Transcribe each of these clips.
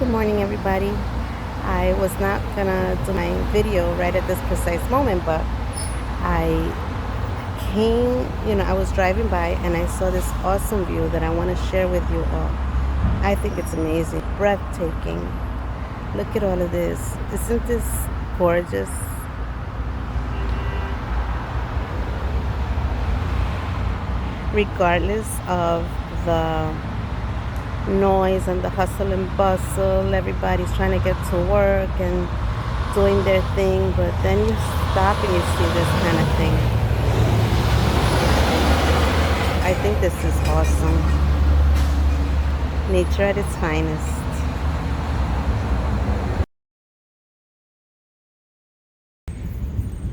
Good morning, everybody. I was not gonna do my video right at this precise moment, but I I was driving by and I saw this awesome view that I want to share with you all. I think it's amazing, breathtaking. Look at all of this. Isn't this gorgeous? Regardless of the noise and the hustle and bustle, everybody's trying to get to work and doing their thing, but then you stop and you see this kind of thing. I think this is awesome. Nature at its finest.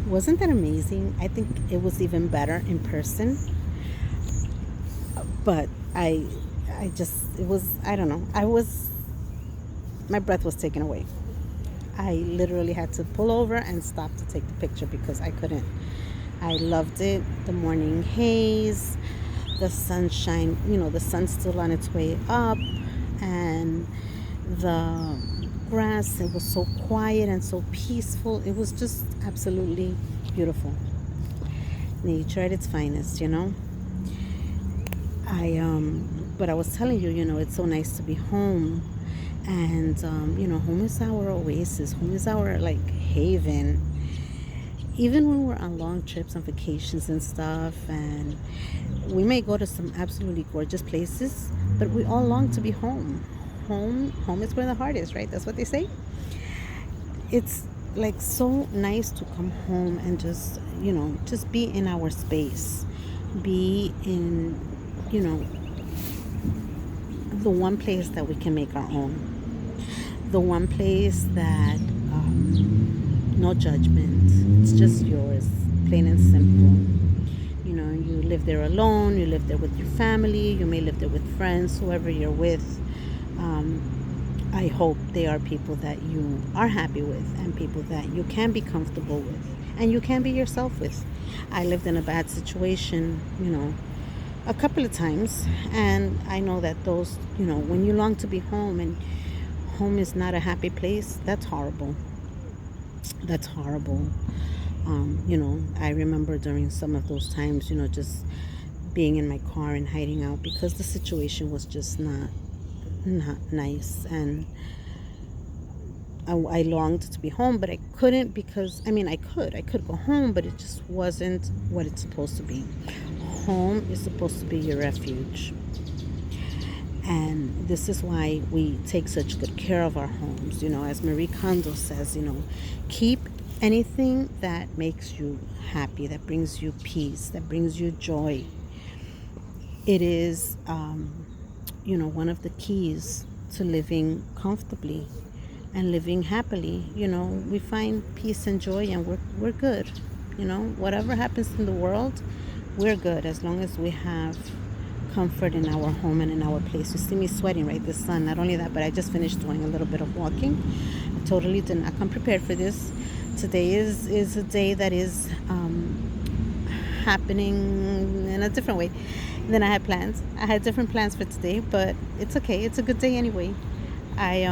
Wasn't that amazing? I think it was even better in person, but I don't know, my breath was taken away. I literally had to pull over and stop to take the picture because I couldn't. I loved it. The morning haze, the sunshine, the sun's still on its way up, and the grass, it was so quiet and so peaceful. It was just absolutely beautiful. Nature at its finest, but I was telling you, it's so nice to be home. And, home is our oasis. Home is our, haven. Even when we're on long trips, on vacations and stuff, and we may go to some absolutely gorgeous places, but we all long to be home. Home is where the heart is, right? That's what they say. It's, so nice to come home and just be in our space. Be in, the one place that we can make our own, the one place that no judgment, it's just yours, plain and simple. You live there alone, you live there with your family, you may live there with friends, whoever you're with. I hope they are people that you are happy with and people that you can be comfortable with and you can be yourself with. I lived in a bad situation, a couple of times, and I know that those, when you long to be home and home is not a happy place, that's horrible. That's horrible. I remember during some of those times, just being in my car and hiding out because the situation was just not nice, and I longed to be home, but I couldn't because I could go home, but it just wasn't what it's supposed to be. Home is supposed to be your refuge. And this is why we take such good care of our homes. As Marie Kondo says, keep anything that makes you happy, that brings you peace, that brings you joy. It is, one of the keys to living comfortably and living happily. We find peace and joy and we're good. Whatever happens in the world, we're good as long as we have comfort in our home and in our place. You see me sweating, right? The sun. Not only that, but I just finished doing a little bit of walking. I totally did not come prepared for this. Today is a day that is happening in a different way than I had planned. I had different plans for today, but it's okay. It's a good day anyway. I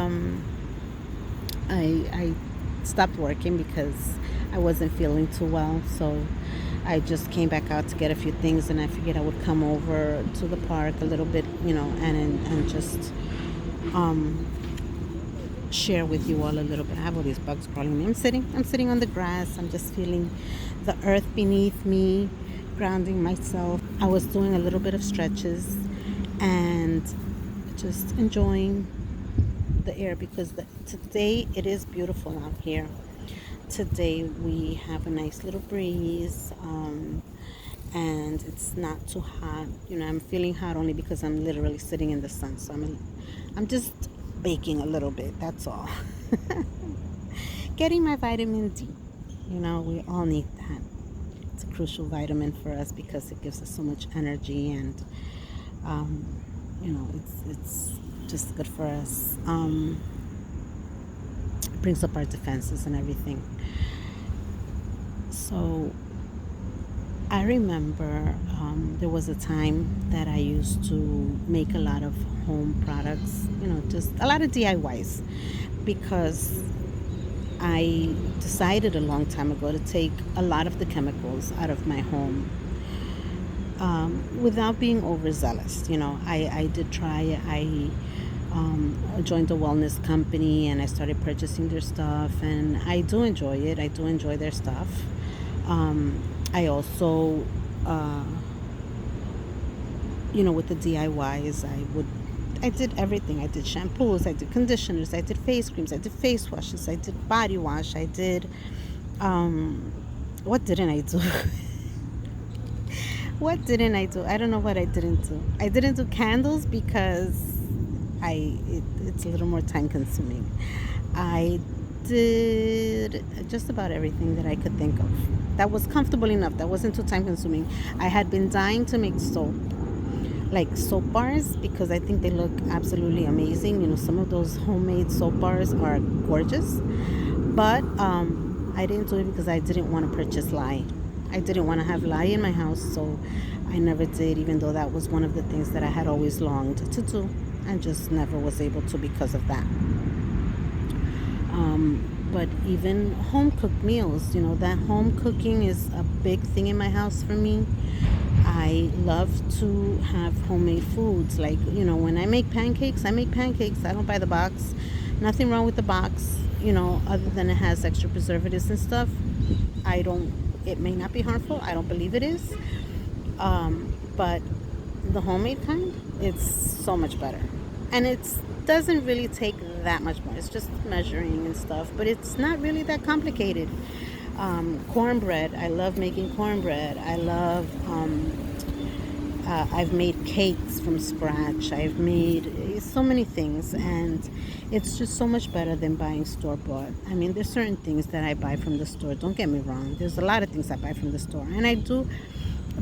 stopped working because I wasn't feeling too well, so I just came back out to get a few things, and I figured I would come over to the park a little bit, and just share with you all a little bit. I have all these bugs crawling me. I'm sitting on the grass. I'm just feeling the earth beneath me, grounding myself. I was doing a little bit of stretches and just enjoying the air because today it is beautiful out here. Today we have a nice little breeze, and it's not too hot. I'm feeling hot only because I'm literally sitting in the sun, so I'm just baking a little bit, that's all. Getting my vitamin D. We all need that. It's a crucial vitamin for us because it gives us so much energy, and it's just good for us. It brings up our defenses and everything. So I remember there was a time that I used to make a lot of home products, just a lot of DIYs, because I decided a long time ago to take a lot of the chemicals out of my home, without being overzealous. I did try. I joined a wellness company and I started purchasing their stuff, and I do enjoy it. I do enjoy their stuff. I also, with the DIYs, I did everything. I did shampoos, I did conditioners, I did face creams, I did face washes, I did body wash, I did, what didn't I do? What didn't I do? I don't know what I didn't do. I didn't do candles because it's a little more time consuming. I did just about everything that I could think of that was comfortable enough, that wasn't too time consuming. I had been dying to make soap, like soap bars, because I think they look absolutely amazing. Some of those homemade soap bars are gorgeous, but I didn't do it because I didn't want to purchase lye. I didn't want to have lye in my house, so I never did, even though that was one of the things that I had always longed to do and just never was able to because of that. But even home cooked meals, that home cooking is a big thing in my house for me. I love to have homemade foods. Like, when I make pancakes, I make pancakes. I don't buy the box. Nothing wrong with the box, other than it has extra preservatives and stuff. It may not be harmful. I don't believe it is. But the homemade kind, it's so much better. And it doesn't really take that much more. It's just measuring and stuff, but it's not really that complicated. Cornbread, I love making cornbread. I've made cakes from scratch. I've made so many things, and it's just so much better than buying store-bought. I mean, there's certain things that I buy from the store. Don't get me wrong. There's a lot of things I buy from the store, and I do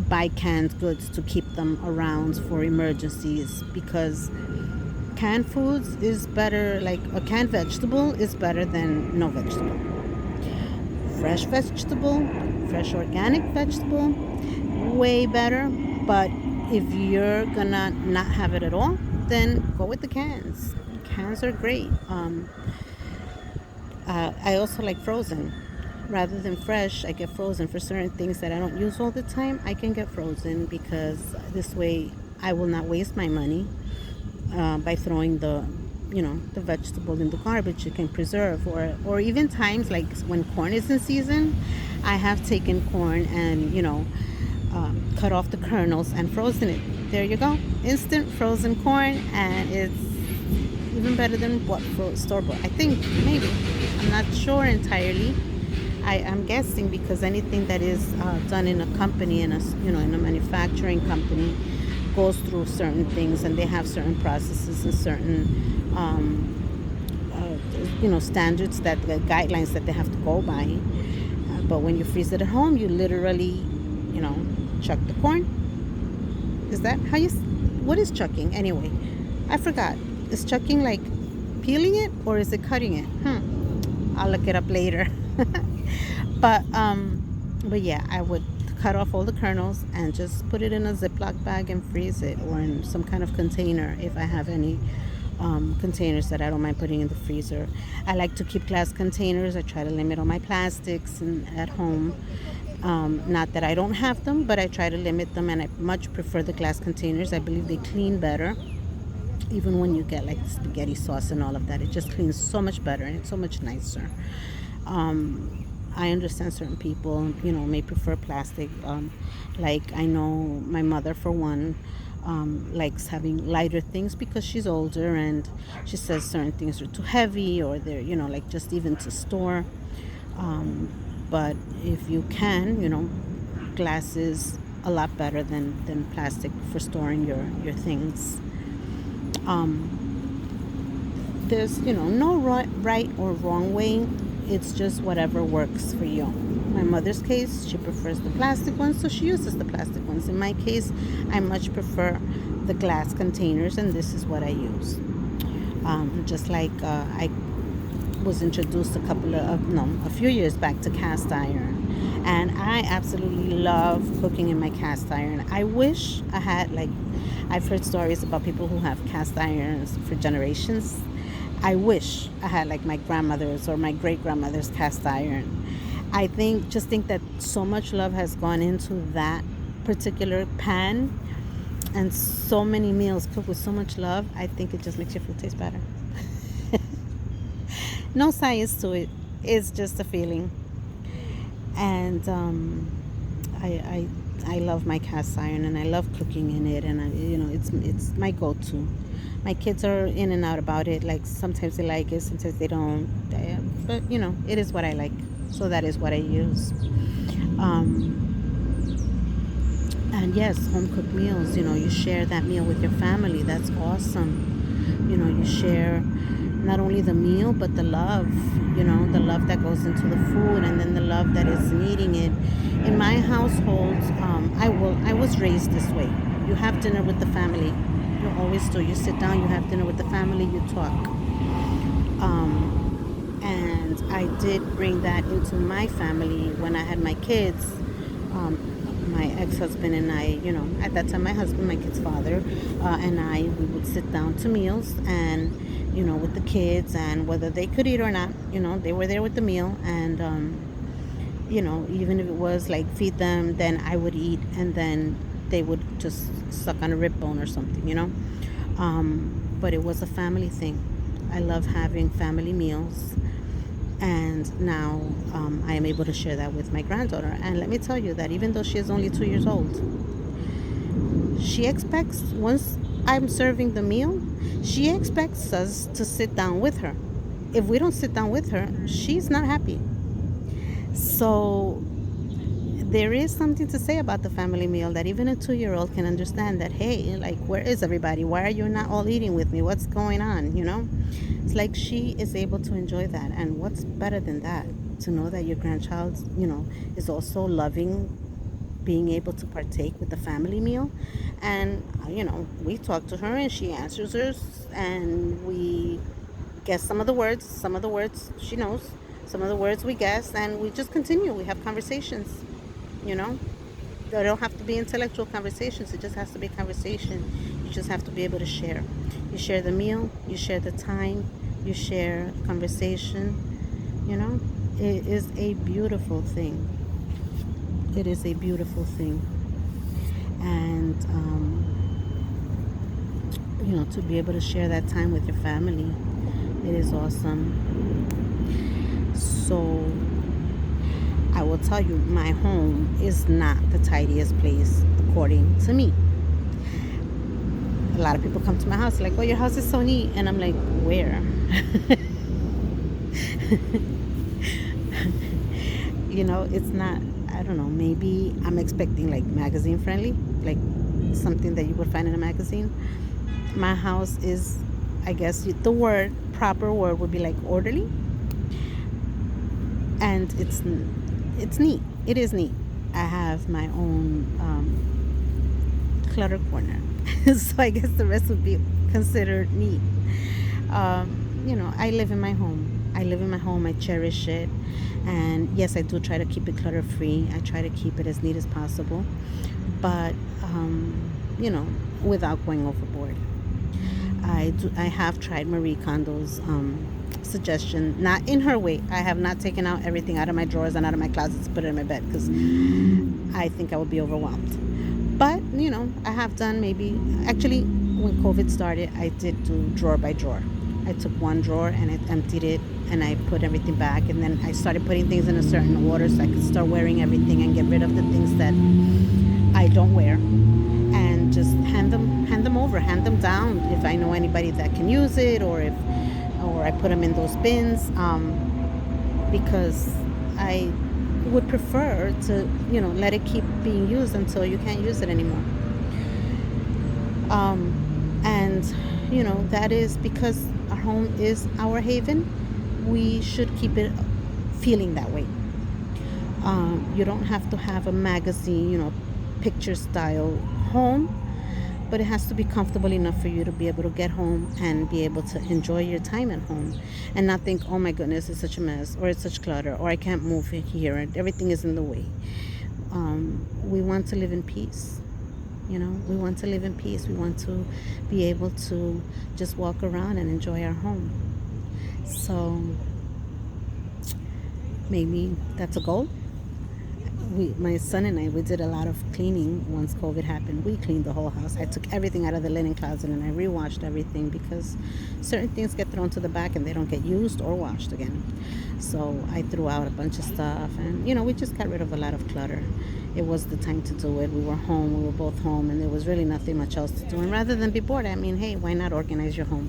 buy canned goods to keep them around for emergencies, because canned foods is better. Like, a canned vegetable is better than no vegetable. Fresh vegetable, fresh organic vegetable, way better. But if you're gonna not have it at all, then go with the cans. Cans are great. I also like frozen. Rather than fresh, I get frozen. For certain things that I don't use all the time, I can get frozen, because this way I will not waste my money by throwing the vegetable in the garbage. You can preserve, or even times like when corn is in season, I have taken corn and cut off the kernels and frozen it. There you go, instant frozen corn, and it's even better than what store bought. I think, maybe, I'm not sure entirely. I'm guessing, because anything that is done in a company, in a manufacturing company, goes through certain things, and they have certain processes and certain standards, that the guidelines that they have to go by. But when you freeze it at home, you literally chuck the corn. Is that how what is chucking anyway? I forgot. Is chucking like peeling it, or is it cutting it? I'll look it up later. But yeah, I would cut off all the kernels and just put it in a Ziploc bag and freeze it, or in some kind of container if I have any containers that I don't mind putting in the freezer. I like to keep glass containers. I try to limit all my plastics at home. Not that I don't have them, but I try to limit them, and I much prefer the glass containers. I believe they clean better. Even when you get like spaghetti sauce and all of that, it just cleans so much better, and it's so much nicer. I understand certain people, may prefer plastic. Like, I know my mother, for one, likes having lighter things because she's older, and she says certain things are too heavy, or they're, like, just even to store. But if you can, glass is a lot better than plastic for storing your things. There's, no right or wrong way. It's just whatever works for you. My mother's case, she prefers the plastic ones, so she uses the plastic ones. In my case, I much prefer the glass containers, and this is what I use. Just like I was introduced a few years back to cast iron, and I absolutely love cooking in my cast iron. I wish I had I've heard stories about people who have cast irons for generations. I wish I had like my grandmother's or my great grandmother's cast iron. Think that so much love has gone into that particular pan, and so many meals cooked with so much love. I think it just makes your food taste better. No science to it. It's just a feeling. And I love my cast iron, and I love cooking in it, and it's my go-to. My kids are in and out about it. Like sometimes they like it, sometimes they don't. But it is what I like, so that is what I use. And yes, home cooked meals. You share that meal with your family. That's awesome. You share not only the meal but the love. The love that goes into the food, and then the love that is in eating it. In my household, I was raised this way. You have dinner with the family. You always do. You sit down, you have dinner with the family, you talk. And I did bring that into my family when I had my kids. My ex-husband and I, at that time my husband, my kid's father, we would sit down to meals, and with the kids, and whether they could eat or not, they were there with the meal, and even if it was like feed them, then I would eat, and then they would just suck on a rib bone or something, but it was a family thing. I love having family meals, and now I am able to share that with my granddaughter. And let me tell you that even though she is only 2 years old, she expects, once I'm serving the meal, she expects us to sit down with her. If we don't sit down with her, she's not happy. So there is something to say about the family meal, that even a 2-year-old can understand that, hey, like, where is everybody? Why are you not all eating with me? What's going on? It's like she is able to enjoy that. And what's better than that? To know that your grandchild, is also loving being able to partake with the family meal. And, we talk to her and she answers us, and we guess some of the words she knows, some of the words we guess, and we just continue. We have conversations, They don't have to be intellectual conversations. It just has to be conversation. You just have to be able to share. You share the meal, you share the time, you share conversation. It is a beautiful thing. It is a beautiful thing. And, to be able to share that time with your family, it is awesome. So I will tell you, my home is not the tidiest place, according to me. A lot of people come to my house like, oh, your house is so neat. And I'm like, where? It's not, I don't know, maybe I'm expecting like magazine friendly, like something that you would find in a magazine. My house is, I guess the proper word would be like orderly. And it's neat. It is neat. I have my own clutter corner. So I guess the rest would be considered neat. I live in my home. I cherish it. And yes, I do try to keep it clutter free. I try to keep it as neat as possible. But, without going overboard. I have tried Marie Kondo's suggestion, not in her way. I have not taken out everything out of my drawers and out of my closets to put it in my bed, because I think I would be overwhelmed. But, I have done actually, when COVID started, I did do drawer by drawer. I took one drawer and I emptied it, and I put everything back, and then I started putting things in a certain order so I could start wearing everything and get rid of the things that I don't wear, and just hand them down if I know anybody that can use it, or I put them in those bins, because I would prefer to let it keep being used until you can't use it anymore. And that is because our home is our haven. We should keep it feeling that way. You don't have to have a magazine, picture style home, but it has to be comfortable enough for you to be able to get home and be able to enjoy your time at home, and not think, oh my goodness, it's such a mess, or it's such clutter, or I can't move here, and everything is in the way. We want to live in peace. We want to live in peace. We want to be able to just walk around and enjoy our home. So maybe that's a goal. My son and I, we did a lot of cleaning once COVID happened. We cleaned the whole house. I took everything out of the linen closet and I rewashed everything, because certain things get thrown to the back and they don't get used or washed again. So I threw out a bunch of stuff, and we just got rid of a lot of clutter. It was the time to do it. We were home. We were both home, and there was really nothing much else to do. And rather than be bored, hey, why not organize your home?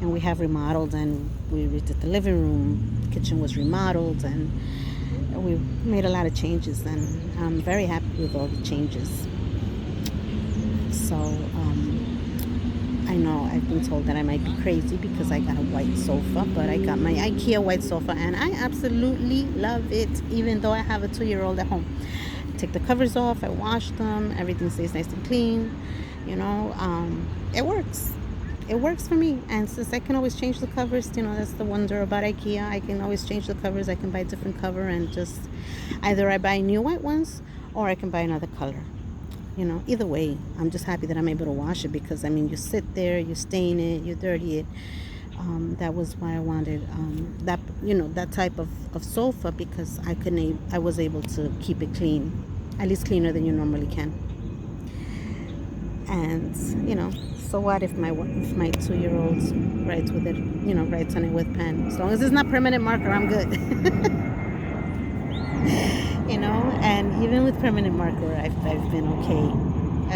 And we have remodeled, and we redid the living room. The kitchen was remodeled, and we made a lot of changes, and I'm very happy with all the changes. So I know I've been told that I might be crazy because I got a white sofa, but I got my IKEA white sofa and I absolutely love it, even though I have a 2-year-old at home. I take the covers off, I wash them, everything stays nice and clean. It works. It works for me, and since I can always change the covers, that's the wonder about IKEA. I can always change the covers. I can buy a different cover, and just either I buy new white ones or I can buy another color. Either way, I'm just happy that I'm able to wash it, because you sit there, you stain it, you dirty it. That was why I wanted that type of sofa, because I was able to keep it clean, at least cleaner than you normally can. And so what if my 2-year-old writes with it, writes on it with pen? As long as it's not permanent marker, I'm good. And even with permanent marker, I've been okay.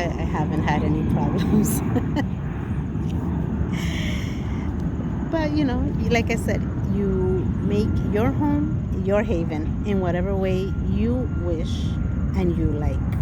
I haven't had any problems. But like I said, you make your home your haven in whatever way you wish and you like.